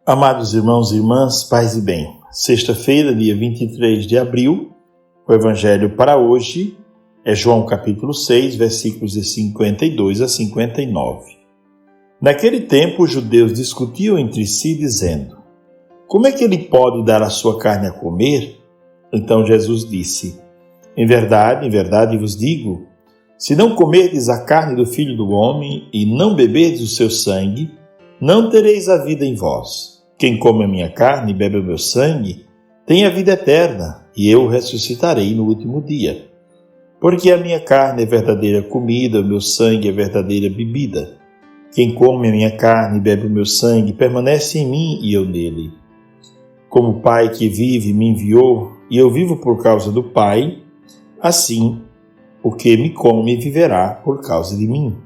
Amados irmãos e irmãs, paz e bem. Sexta-feira, dia 23 de abril, o Evangelho para hoje é João capítulo 6, versículos de 52 a 59. Naquele tempo, os judeus discutiam entre si, dizendo: como é que ele pode dar a sua carne a comer? Então Jesus disse: em verdade vos digo, se não comerdes a carne do Filho do Homem e não beberdes o seu sangue, não tereis a vida em vós. Quem come a minha carne e bebe o meu sangue, tem a vida eterna, e eu o ressuscitarei no último dia. Porque a minha carne é verdadeira comida, o meu sangue é verdadeira bebida. Quem come a minha carne e bebe o meu sangue, permanece em mim e eu nele. Como o Pai que vive me enviou, e eu vivo por causa do Pai, assim, o que me come viverá por causa de mim.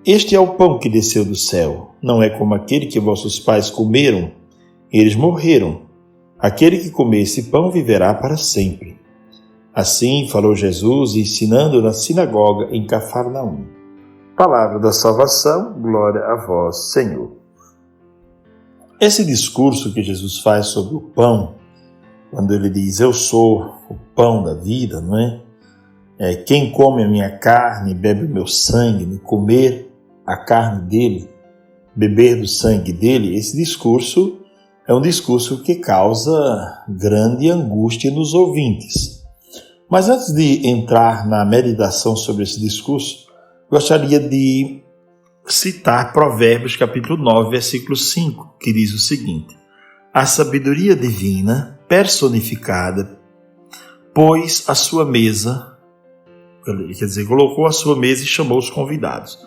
Este é o pão que desceu do céu, não é como aquele que vossos pais comeram, eles morreram. Aquele que comer esse pão viverá para sempre. Assim falou Jesus, ensinando na sinagoga em Cafarnaum. Palavra da salvação, glória a vós, Senhor. Esse discurso que Jesus faz sobre o pão, quando ele diz, eu sou o pão da vida, não é? Quem come a minha carne e bebe o meu sangue, comer a carne dele, beber do sangue dele, esse discurso é um discurso que causa grande angústia nos ouvintes. Mas antes de entrar na meditação sobre esse discurso, gostaria de citar Provérbios capítulo 9, versículo 5, que diz o seguinte: a sabedoria divina personificada pôs a sua mesa, colocou a sua mesa e chamou os convidados.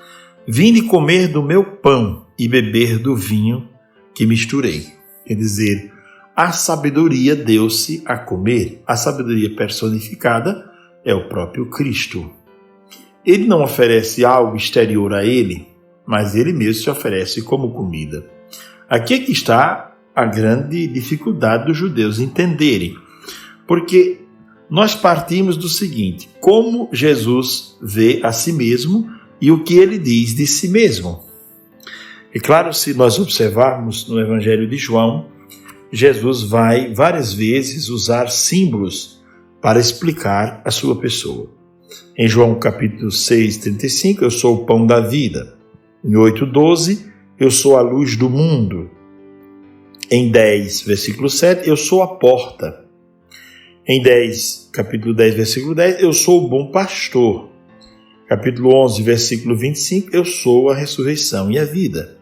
Vinde comer do meu pão e beber do vinho que misturei. Quer dizer, a sabedoria deu-se a comer. A sabedoria personificada é o próprio Cristo. Ele não oferece algo exterior a ele, mas ele mesmo se oferece como comida. Aqui é que está a grande dificuldade dos judeus entenderem. Porque nós partimos do seguinte: como Jesus vê a si mesmo e o que ele diz de si mesmo. E claro, se nós observarmos no Evangelho de João, Jesus vai várias vezes usar símbolos para explicar a sua pessoa. Em João capítulo 6, 35, eu sou o pão da vida. Em 8:12, eu sou a luz do mundo. Em 10, versículo 7, eu sou a porta. Em 10, capítulo 10, versículo 10, eu sou o bom pastor. Capítulo 11, versículo 25, eu sou a ressurreição e a vida.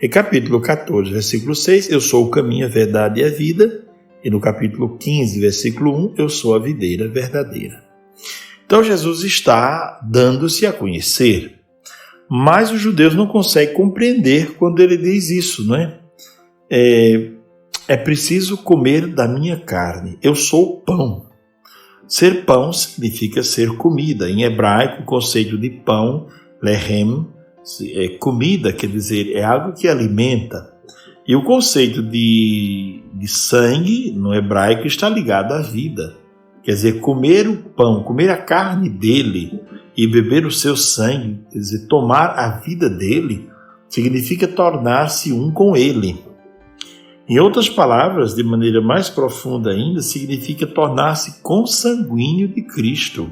Em capítulo 14, versículo 6, eu sou o caminho, a verdade e a vida. E no capítulo 15, versículo 1, eu sou a videira verdadeira. Então Jesus está dando-se a conhecer, mas os judeus não conseguem compreender quando ele diz isso, não é? É preciso comer da minha carne, eu sou o pão. Ser pão significa ser comida. Em hebraico, o conceito de pão, lehem, é comida, quer dizer, é algo que alimenta. E o conceito de sangue, no hebraico, está ligado à vida. Quer dizer, comer o pão, comer a carne dele e beber o seu sangue, quer dizer, tomar a vida dele, significa tornar-se um com ele. Em outras palavras, de maneira mais profunda ainda, significa tornar-se consanguíneo de Cristo.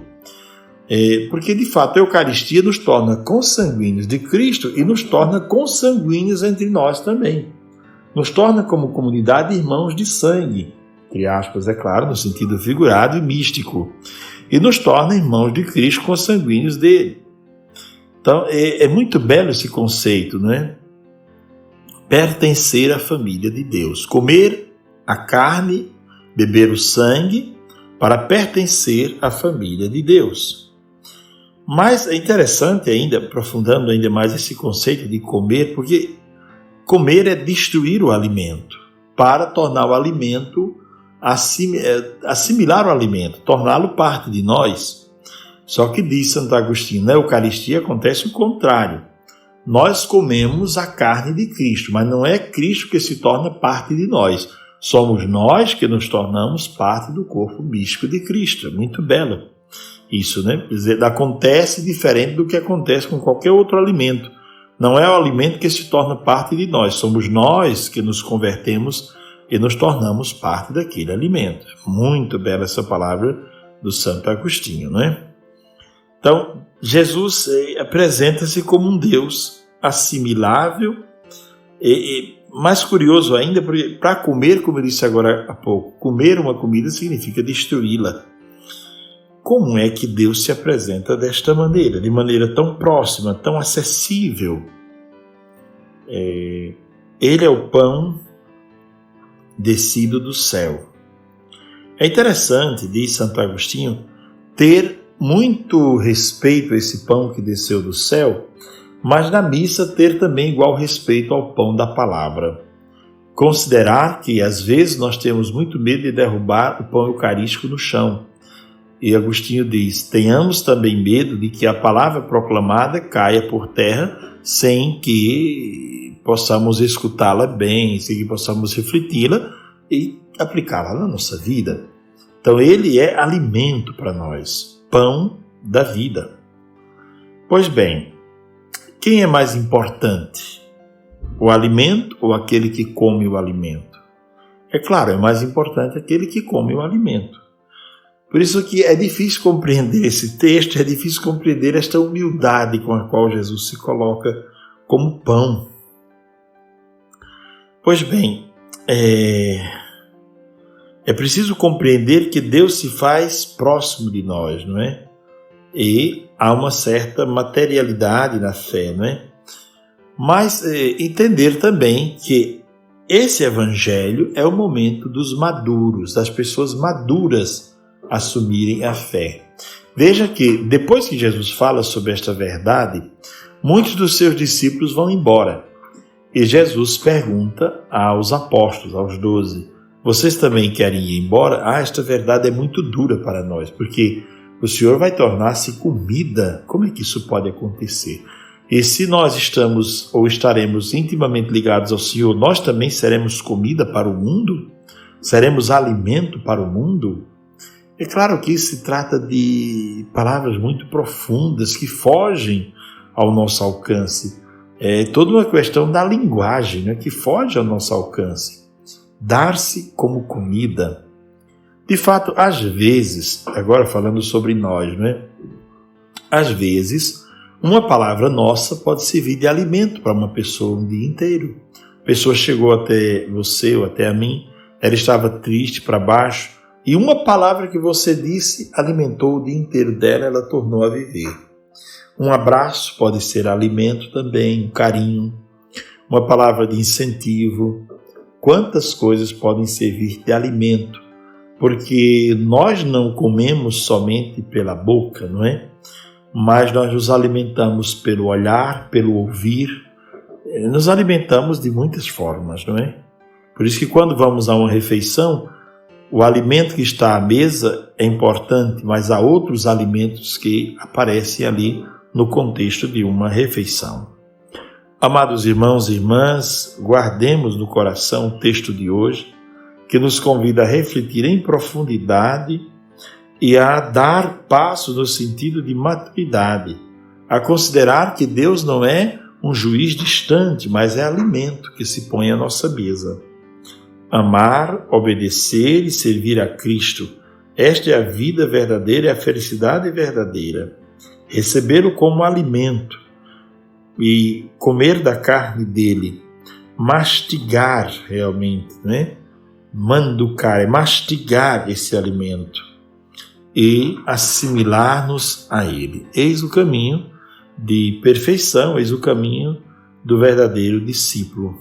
Porque, de fato, a Eucaristia nos torna consanguíneos de Cristo e nos torna consanguíneos entre nós também. Nos torna como comunidade irmãos de sangue, entre aspas, é claro, no sentido figurado e místico. E nos torna irmãos de Cristo consanguíneos dele. Então, é muito belo esse conceito, não é? Pertencer à família de Deus, comer a carne, beber o sangue, para pertencer à família de Deus. Mas é interessante ainda, aprofundando ainda mais esse conceito de comer, porque comer é destruir o alimento, para tornar o alimento, assimilar o alimento, torná-lo parte de nós. Só que diz Santo Agostinho, na Eucaristia acontece o contrário. Nós comemos a carne de Cristo, mas não é Cristo que se torna parte de nós. Somos nós que nos tornamos parte do corpo místico de Cristo. É muito belo isso, né? Quer dizer, acontece diferente do que acontece com qualquer outro alimento. Não é o alimento que se torna parte de nós, somos nós que nos convertemos e nos tornamos parte daquele alimento. Muito bela essa palavra do Santo Agostinho, não é? Então, Jesus apresenta-se como um Deus assimilável e mais curioso ainda, porque para comer, como eu disse agora há pouco, comer uma comida significa destruí-la. Como é que Deus se apresenta desta maneira, de maneira tão próxima, tão acessível? Ele é o pão descido do céu. É interessante, diz Santo Agostinho, ter muito respeito a esse pão que desceu do céu, mas na missa ter também igual respeito ao pão da palavra. Considerar que às vezes nós temos muito medo de derrubar o pão eucarístico no chão. E Agostinho diz, tenhamos também medo de que a palavra proclamada caia por terra sem que possamos escutá-la bem, sem que possamos refleti-la e aplicá-la na nossa vida. Então ele é alimento para nós, pão da vida. Pois bem, quem é mais importante? O alimento ou aquele que come o alimento? É claro, é mais importante aquele que come o alimento. Por isso que é difícil compreender esse texto, é difícil compreender esta humildade com a qual Jesus se coloca como pão. Pois bem, é preciso compreender que Deus se faz próximo de nós, não é? E há uma certa materialidade na fé, não é? Mas entender também que esse evangelho é o momento dos maduros, das pessoas maduras assumirem a fé. Veja que depois que Jesus fala sobre esta verdade, muitos dos seus discípulos vão embora. E Jesus pergunta aos apóstolos, aos 12, vocês também querem ir embora? Esta verdade é muito dura para nós, porque o Senhor vai tornar-se comida. Como é que isso pode acontecer? E se nós estamos ou estaremos intimamente ligados ao Senhor, nós também seremos comida para o mundo? Seremos alimento para o mundo? É claro que isso se trata de palavras muito profundas que fogem ao nosso alcance. É toda uma questão da linguagem, né, que foge ao nosso alcance. Dar-se como comida. De fato, às vezes, agora falando sobre nós, né, às vezes, uma palavra nossa pode servir de alimento para uma pessoa um dia inteiro. A pessoa chegou até você ou até a mim, ela estava triste, para baixo, e uma palavra que você disse alimentou o dia inteiro dela, ela tornou a viver. Um abraço pode ser alimento também, um carinho, uma palavra de incentivo. Quantas coisas podem servir de alimento? Porque nós não comemos somente pela boca, não é? Mas nós nos alimentamos pelo olhar, pelo ouvir. Nos alimentamos de muitas formas, não é? Por isso que quando vamos a uma refeição, o alimento que está à mesa é importante, mas há outros alimentos que aparecem ali no contexto de uma refeição. Amados irmãos e irmãs, guardemos no coração o texto de hoje, que nos convida a refletir em profundidade e a dar passo no sentido de maturidade, a considerar que Deus não é um juiz distante, mas é alimento que se põe à nossa mesa. Amar, obedecer e servir a Cristo. Esta é a vida verdadeira e a felicidade verdadeira. Recebê-lo como alimento e comer da carne dele. Mastigar realmente, né? Manducar, é mastigar esse alimento e assimilar-nos a ele. Eis o caminho de perfeição, eis o caminho do verdadeiro discípulo.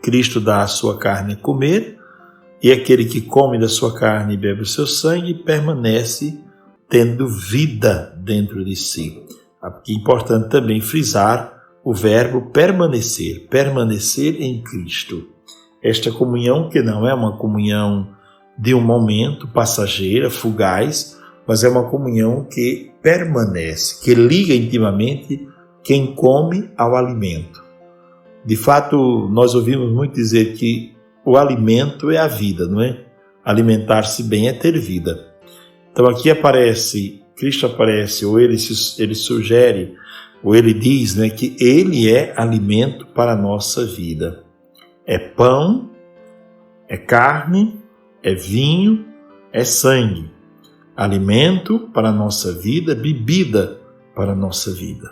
Cristo dá a sua carne a comer, e aquele que come da sua carne e bebe o seu sangue permanece tendo vida dentro de si. É importante também frisar o verbo permanecer, permanecer em Cristo. Esta comunhão que não é uma comunhão de um momento, passageira, fugaz, mas é uma comunhão que permanece, que liga intimamente quem come ao alimento. De fato, nós ouvimos muito dizer que o alimento é a vida, não é? Alimentar-se bem é ter vida. Então aqui aparece Cristo aparece, ou ele sugere, ou ele diz, né, que ele é alimento para a nossa vida. É pão, é carne, é vinho, é sangue. Alimento para a nossa vida, bebida para a nossa vida.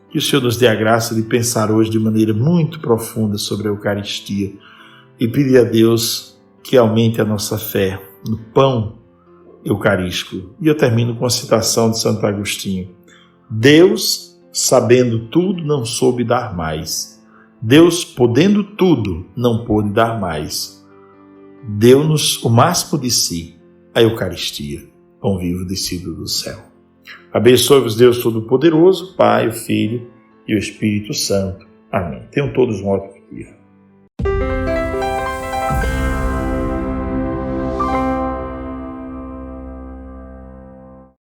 Que o Senhor nos dê a graça de pensar hoje de maneira muito profunda sobre a Eucaristia e pedir a Deus que aumente a nossa fé no pão eucarístico. E eu termino com a citação de Santo Agostinho. Deus, sabendo tudo, não soube dar mais. Deus, podendo tudo, não pôde dar mais. Deu-nos o máximo de si, a Eucaristia, pão vivo descido do céu. Abençoe-vos Deus Todo-Poderoso, Pai, o Filho e o Espírito Santo. Amém. Tenham todos um ótimo dia.